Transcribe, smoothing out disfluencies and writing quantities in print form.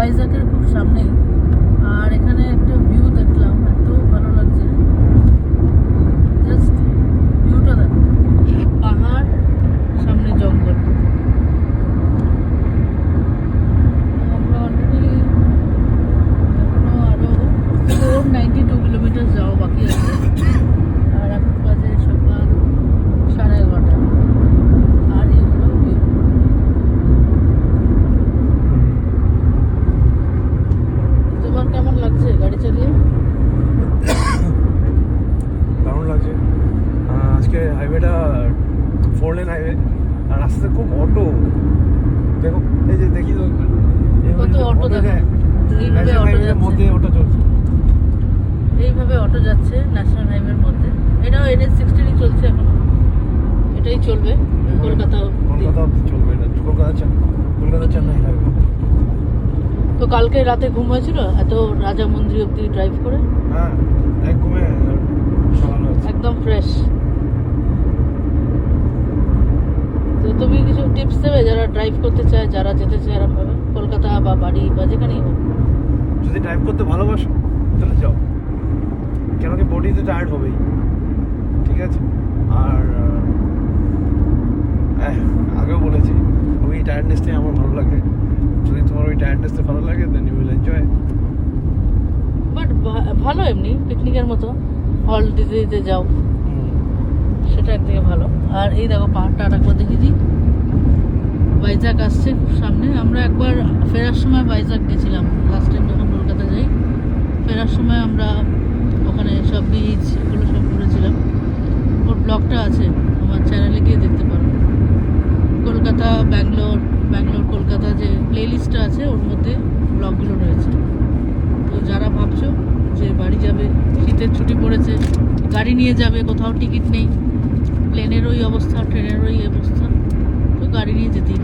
ভাইজ্যাকের খুব সামনেই। আর এখানে একটা ভিউ দেখলাম, এত ভালো লাগছে, জাস্ট ভিউটা দেখো, পাহাড়, সামনে জঙ্গল। আমরা অলরেডি এখনো আরো 492 কিলোমিটার যাওয়া বাকি আছে। আর এখন বাজে সকাল 11:30। আর এগুলো ভিউ। তোমার কেমন লাগছে গাড়ি চালিয়ে? দারুণ লাগছে। আজকে হাইওয়েটা 4 লেন হাইওয়ে, আর রাস্তাতে খুব অটো। দেখো এই যে দেখি তো কত অটো দেখো, এইভাবে অটো হাইওয়ের মধ্যে যাচ্ছে, অটো চলছে। এইভাবে অটো যাচ্ছে ন্যাশনাল হাইওয়ের মধ্যে। এটাও NH-16 চলছে এখন, এটাই চলবে কলকাতা অবধি। কলকাতা অবধি চলবে এটা, কলকাতা চেন্নাই হাইওয়ে। তো কালকে রাতে ঘুম হয়েছিল এত রাজা মন্দির অবধি ড্রাইভ করে? হ্যাঁ, এক ঘুমে সকাল হচ্ছে। একদম ফ্রেশ। তো তুমি কিছু টিপস দেবে যারা ড্রাইভ করতে চায়, যারা যেতে চায় এরকম ভাবে, কলকাতা বা বাড়ি বা যেখানেই হোক? যদি ড্রাইভ করতে ভালোবাসো তাহলে যাও, কেন কি বডি তো টায়ার্ড হবেই, ঠিক আছে? আর আগেও বলেছি ওই টায়ার্ডনেসটাই আমার ভালো লাগে। যদি তোমার ওই টায়ার্ডনেসটা ভালো লাগে then you will enjoy. But ভালো এমনি পিকনিকের মতো, হল দিতে দিতে যাও, সেটা একদিকে ভালো। আর এই দেখো পাহাড়টা আর একবার দেখে দিই, ভাইজ্যাক আসছে খুব সামনে। আমরা একবার ফেরার সময় ভাইজ্যাক গেছিলাম, লাস্ট টাইম যখন কলকাতা যাই, ফেরার সময় আমরা ওখানে সব বিচ এগুলো সব ঘুরেছিলাম। ওর ব্লগটা আছে, আমার চ্যানেলে গিয়ে দেখতে পারো। কলকাতা ব্যাঙ্গালোর কলকাতা যে প্লে লিস্টটা আছে ওর মধ্যে ব্লগগুলো রয়েছে। তো যারা ভাবছো যে বাড়ি যাবে, শীতের ছুটি পড়েছে, গাড়ি নিয়ে যাবে, কোথাও টিকিট নেই, প্লেনের ওই অবস্থা, ট্রেনের ওই অবস্থা, তো গাড়ি নিয়ে যেতেই